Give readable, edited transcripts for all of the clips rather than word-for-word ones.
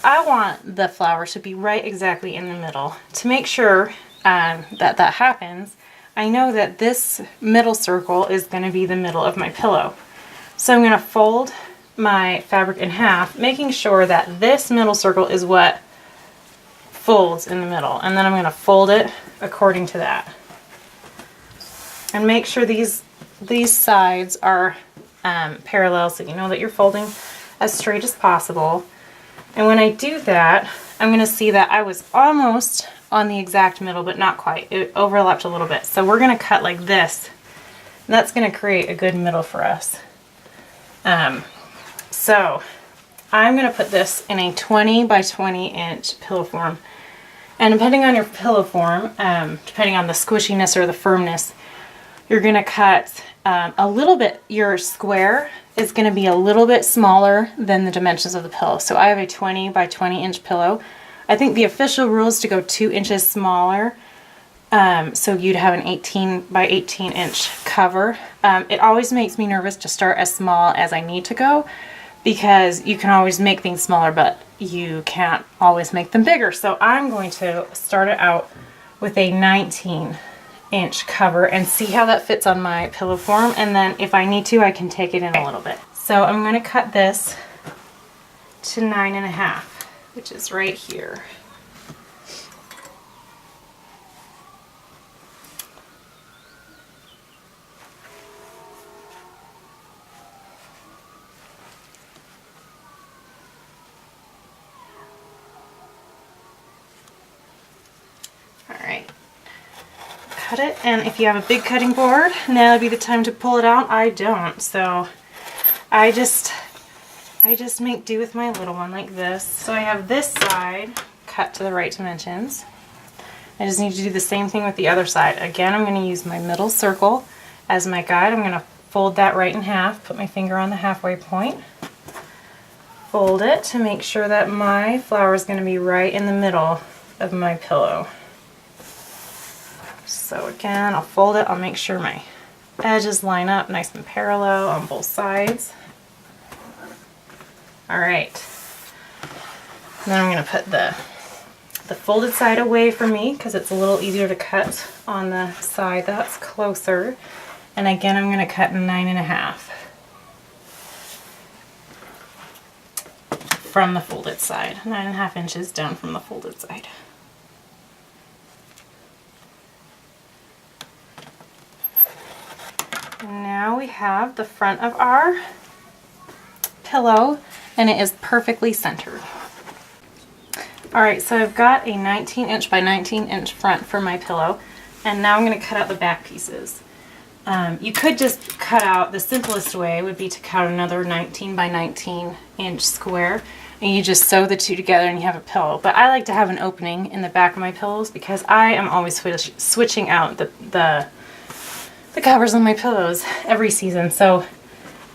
I want the flower to be right exactly in the middle. To make sure that happens, I know that this middle circle is going to be the middle of my pillow. So I'm going to fold my fabric in half, making sure that this middle circle is what folds in the middle. And then I'm going to fold it according to that. And make sure these sides are parallel, so you know that you're folding as straight as possible. And when I do that, I'm going to see that I was almost on the exact middle, but not quite. It overlapped a little bit. So we're going to cut like this. And that's going to create a good middle for us. So I'm going to put this in a 20 by 20 inch pillow form. And depending on your pillow form, depending on the squishiness or the firmness, you're going to cut a little bit. Your square is going to be a little bit smaller than the dimensions of the pillow. So I have a 20 by 20 inch pillow. I think the official rule is to go 2 inches smaller. So you'd have an 18 by 18 inch cover. It always makes me nervous to start as small as I need to go, because you can always make things smaller, but you can't always make them bigger. So I'm going to start it out with a 19 inch cover and see how that fits on my pillow form. And then if I need to, I can take it in a little bit. So I'm going to cut this to 9.5, which is right here. Cut it, and if you have a big cutting board, now would be the time to pull it out. I don't, so I just make do with my little one like this. So I have this side cut to the right dimensions. I just need to do the same thing with the other side. Again, I'm going to use my middle circle as my guide. I'm going to fold that right in half, put my finger on the halfway point, fold it to make sure that my flower is going to be right in the middle of my pillow. So again, I'll fold it, I'll make sure my edges line up nice and parallel on both sides. Alright, then I'm going to put the folded side away for me, because it's a little easier to cut on the side that's closer. And again, I'm going to cut 9.5 from the folded side, 9.5 inches down from the folded side. Now we have the front of our pillow, and it is perfectly centered. Alright, so I've got a 19 inch by 19 inch front for my pillow, and now I'm going to cut out the back pieces. You could just cut out, the simplest way would be to cut another 19 by 19 inch square, and you just sew the two together and you have a pillow. But I like to have an opening in the back of my pillows, because I am always switching out the covers on my pillows every season. So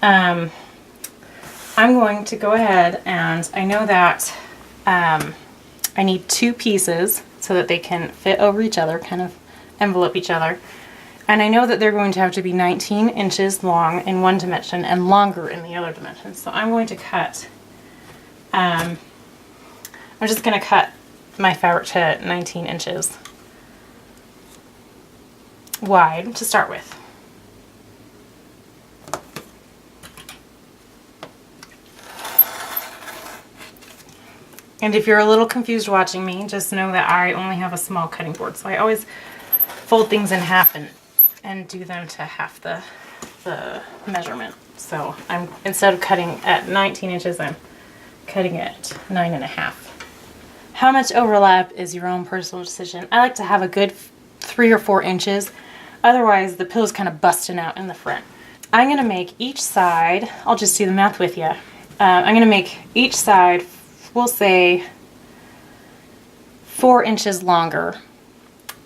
I'm going to go ahead, and I know that I need 2 pieces so that they can fit over each other, kind of envelope each other. And I know that they're going to have to be 19 inches long in one dimension and longer in the other dimension. So I'm going to cut, I'm just going to cut my fabric to 19 inches wide to start with. And if you're a little confused watching me, just know that I only have a small cutting board, so I always fold things in half and do them to half the measurement. So I'm, instead of cutting at 19 inches, I'm cutting at 9.5. How much overlap is your own personal decision. I like to have a good 3 or 4 inches. Otherwise, the pillow's kind of busting out in the front. I'm going to make each side, I'll just do the math with you. I'm going to make each side, we'll say, 4 inches longer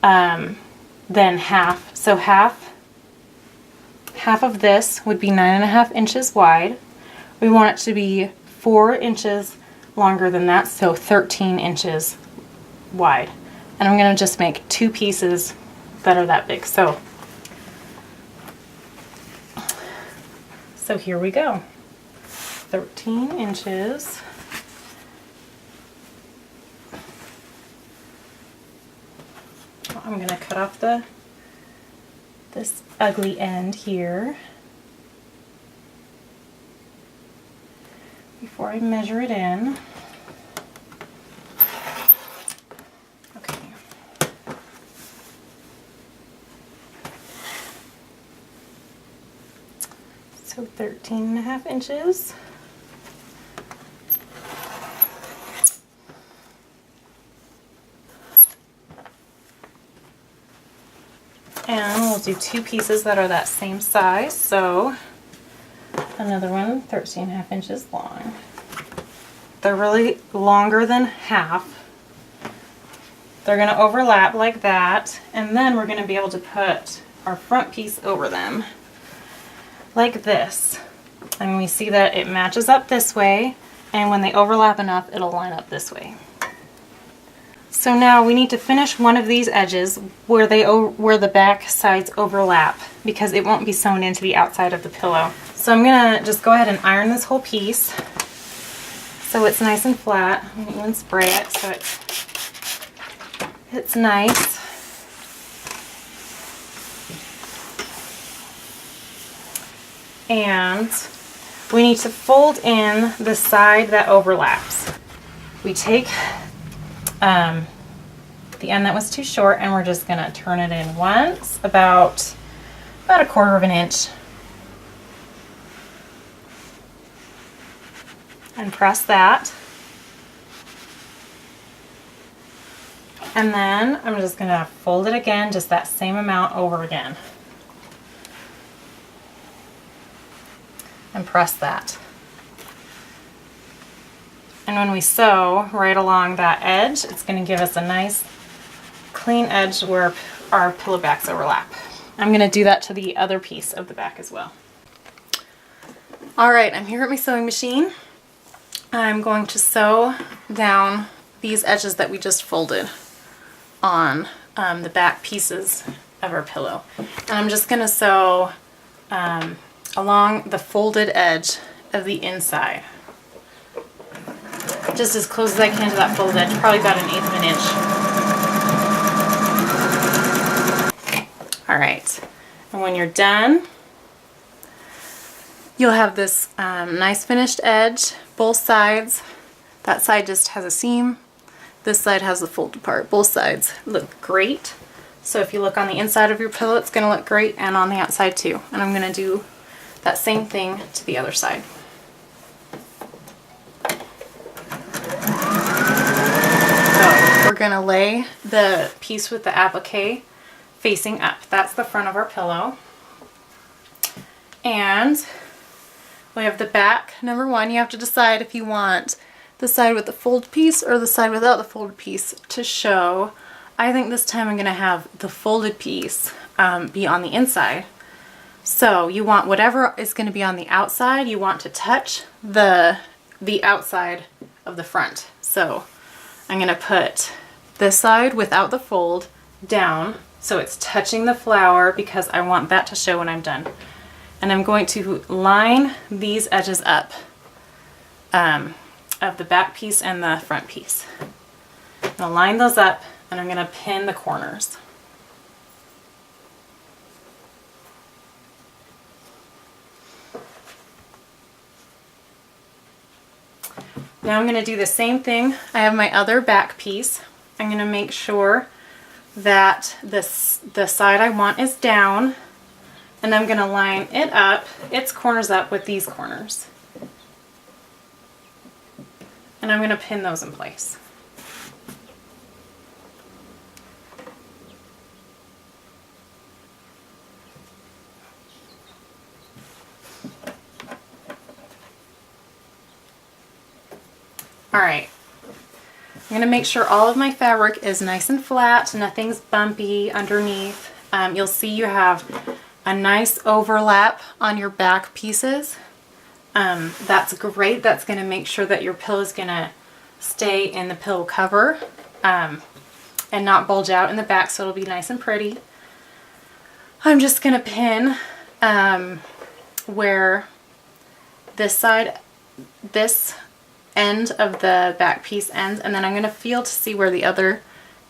than half. So half of this would be 9.5 inches wide. We want it to be 4 inches longer than that, so 13 inches wide. And I'm going to just make 2 pieces that are that big. So here we go. 13 inches I'm going to cut off this ugly end here before I measure it in. Okay. So 13.5 inches. And we'll do 2 pieces that are that same size, so another one 13.5 inches long. They're really longer than half. They're going to overlap like that, and then we're going to be able to put our front piece over them like this. And we see that it matches up this way, and when they overlap enough, it'll line up this way. So now we need to finish one of these edges where the back sides overlap, because it won't be sewn into the outside of the pillow. So I'm gonna just go ahead and iron this whole piece so it's nice and flat. I'm gonna even spray it so it's nice. And we need to fold in the side that overlaps. We take the end that was too short, and we're just gonna turn it in once, about 1/4 inch, and press that. And then I'm just gonna fold it again, just that same amount over again, and press that. And when we sew right along that edge, it's going to give us a nice clean edge where our pillow backs overlap. I'm going to do that to the other piece of the back as well. Alright, I'm here at my sewing machine. I'm going to sew down these edges that we just folded on the back pieces of our pillow. And I'm just going to sew along the folded edge of the inside, just as close as I can to that folded edge, probably about 1/8 of an inch. Alright, and when you're done, you'll have this nice finished edge, both sides. That side just has a seam, this side has the folded part. Both sides look great. So if you look on the inside of your pillow, it's going to look great, and on the outside too. And I'm going to do that same thing to the other side. We're going to lay the piece with the applique facing up. That's the front of our pillow. And we have the back. Number one, you have to decide if you want the side with the folded piece or the side without the folded piece to show. I think this time I'm going to have the folded piece be on the inside. So you want whatever is going to be on the outside, you want to touch the outside of the front. So I'm going to put this side without the fold down so it's touching the flower, because I want that to show when I'm done. And I'm going to line these edges up of the back piece and the front piece. I'm going to line those up, and I'm going to pin the corners. Now I'm going to do the same thing. I have my other back piece. I'm going to make sure that the side I want is down, and I'm going to line it up, its corners up with these corners. And I'm going to pin those in place. Alright, I'm going to make sure all of my fabric is nice and flat, nothing's bumpy underneath. You'll see you have a nice overlap on your back pieces. That's great. That's going to make sure that your pillow is going to stay in the pillow cover and not bulge out in the back, so it'll be nice and pretty. I'm just going to pin where this end of the back piece ends, and then I'm going to feel to see where the other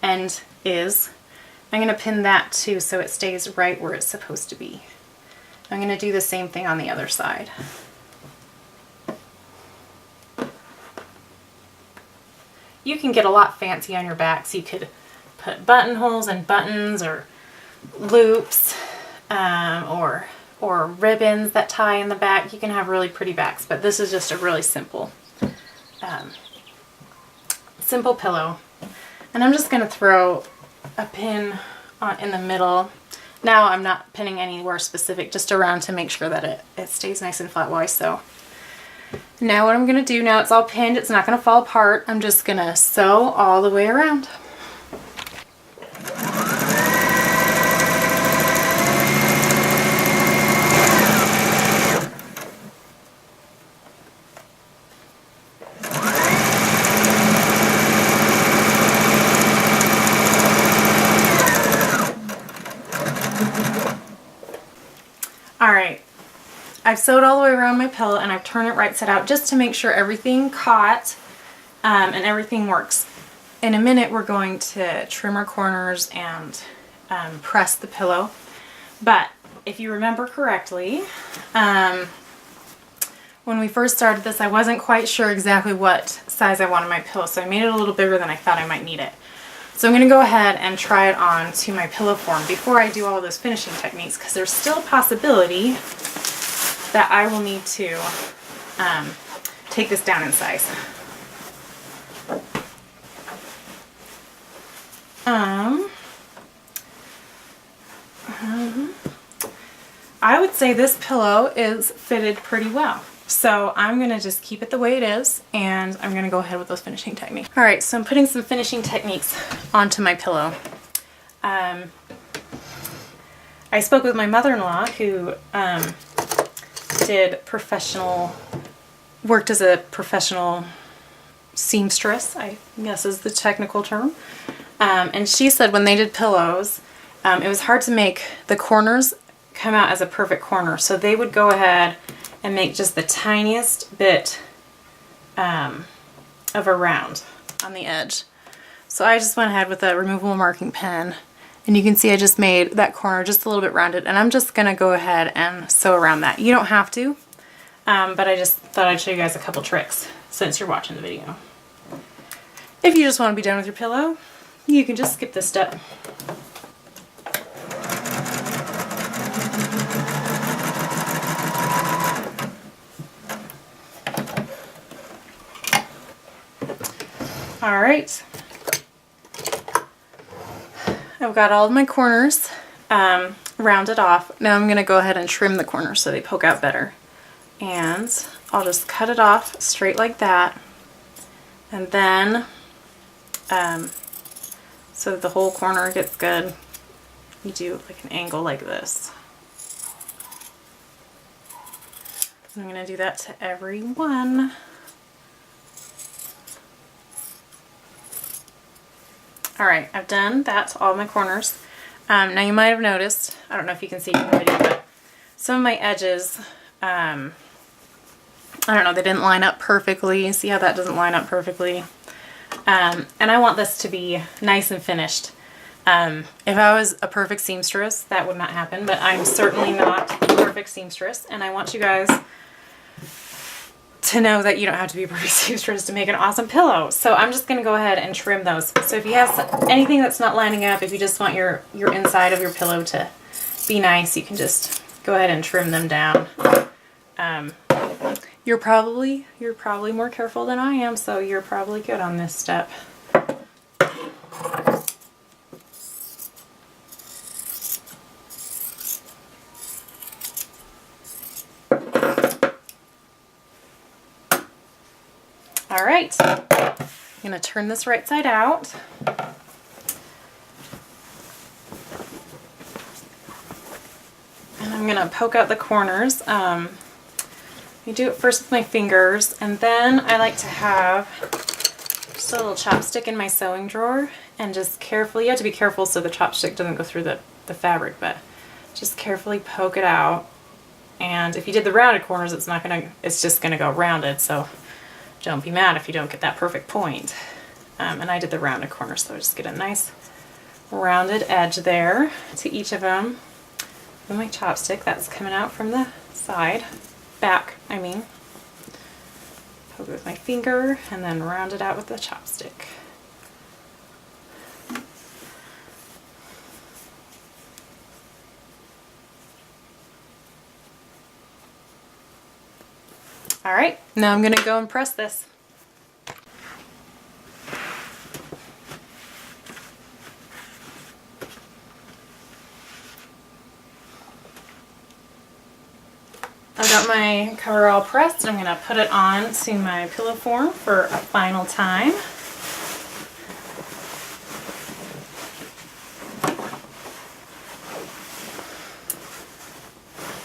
end is, I'm going to pin that too so it stays right where it's supposed to be. I'm going to do the same thing on the other side. You can get a lot fancy on your backs. You could put buttonholes and buttons or loops or ribbons that tie in the back. You can have really pretty backs, but this is just a really simple pillow. And I'm just going to throw a pin in the middle. Now I'm not pinning anywhere specific, just around to make sure that it stays nice and flat while I sew. Now what I'm going to do, now it's all pinned, it's not going to fall apart, I'm just going to sew all the way around. Alright, I've sewed all the way around my pillow and I've turned it right side out just to make sure everything caught and everything works. In a minute we're going to trim our corners and press the pillow. But if you remember correctly, when we first started this I wasn't quite sure exactly what size I wanted my pillow, so I made it a little bigger than I thought I might need it. So I'm going to go ahead and try it on to my pillow form before I do all of those finishing techniques, because there's still a possibility that I will need to take this down in size. I would say this pillow is fitted pretty well. So I'm going to just keep it the way it is, and I'm going to go ahead with those finishing techniques. Alright, so I'm putting some finishing techniques onto my pillow. I spoke with my mother-in-law who worked as a professional seamstress, I guess is the technical term. And she said when they did pillows, it was hard to make the corners come out as a perfect corner. So they would go ahead and make just the tiniest bit of a round on the edge. So I just went ahead with a removable marking pen, and you can see I just made that corner just a little bit rounded, and I'm just gonna go ahead and sew around that. You don't have to, but I just thought I'd show you guys a couple tricks since you're watching the video. If you just want to be done with your pillow, you can just skip this step. Alright, I've got all of my corners rounded off. Now I'm going to go ahead and trim the corners so they poke out better. And I'll just cut it off straight like that. And then, so the whole corner gets good, you do like an angle like this. I'm going to do that to every one. Alright, I've done that to all my corners. Now you might have noticed, I don't know if you can see from the video, but some of my edges, I don't know, they didn't line up perfectly. See how that doesn't line up perfectly? And I want this to be nice and finished. If I was a perfect seamstress, that would not happen, but I'm certainly not a perfect seamstress, and I want you guys to know that you don't have to be a perfect seamstress to make an awesome pillow. So I'm just going to go ahead and trim those. So if you have anything that's not lining up, if you just want your inside of your pillow to be nice, you can just go ahead and trim them down. You're probably more careful than I am, so you're probably good on this step. Alright, I'm going to turn this right side out. And I'm going to poke out the corners. I do it first with my fingers, and then I like to have just a little chopstick in my sewing drawer and just carefully, you have to be careful so the chopstick doesn't go through the fabric, but just carefully poke it out. And if you did the rounded corners, it's just going to go rounded, so don't be mad if you don't get that perfect point. And I did the rounded corner, so I just get a nice rounded edge there to each of them with my chopstick. That's coming out from the side, back, I mean. Poke it with my finger and then round it out with the chopstick. All right, now I'm gonna go and press this. I've got my cover all pressed. I'm gonna put it on to my pillow form for a final time.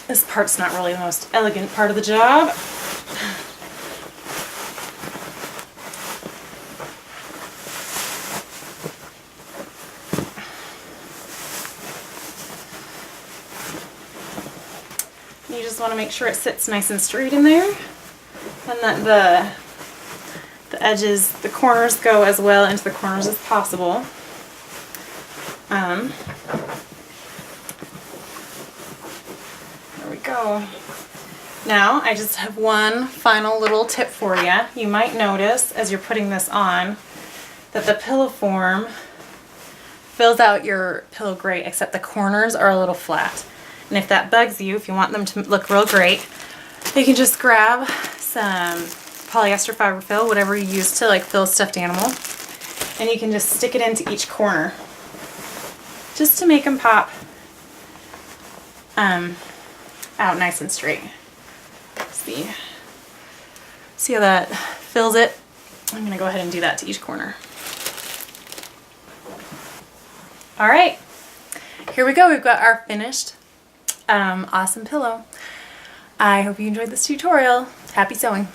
This part's not really the most elegant part of the job. You just want to make sure it sits nice and straight in there, and that the edges, the corners go as well into the corners as possible. There we go. Now I just have one final little tip for you. You might notice as you're putting this on that the pillow form fills out your pillow great, except the corners are a little flat. And if that bugs you, if you want them to look real great, you can just grab some polyester fiber fill, whatever you use to like fill a stuffed animal, and you can just stick it into each corner just to make them pop out nice and straight. See how that fills it? I'm gonna go ahead and do that to each corner. All right, here we go. We've got our finished awesome pillow. I hope you enjoyed this tutorial. Happy sewing.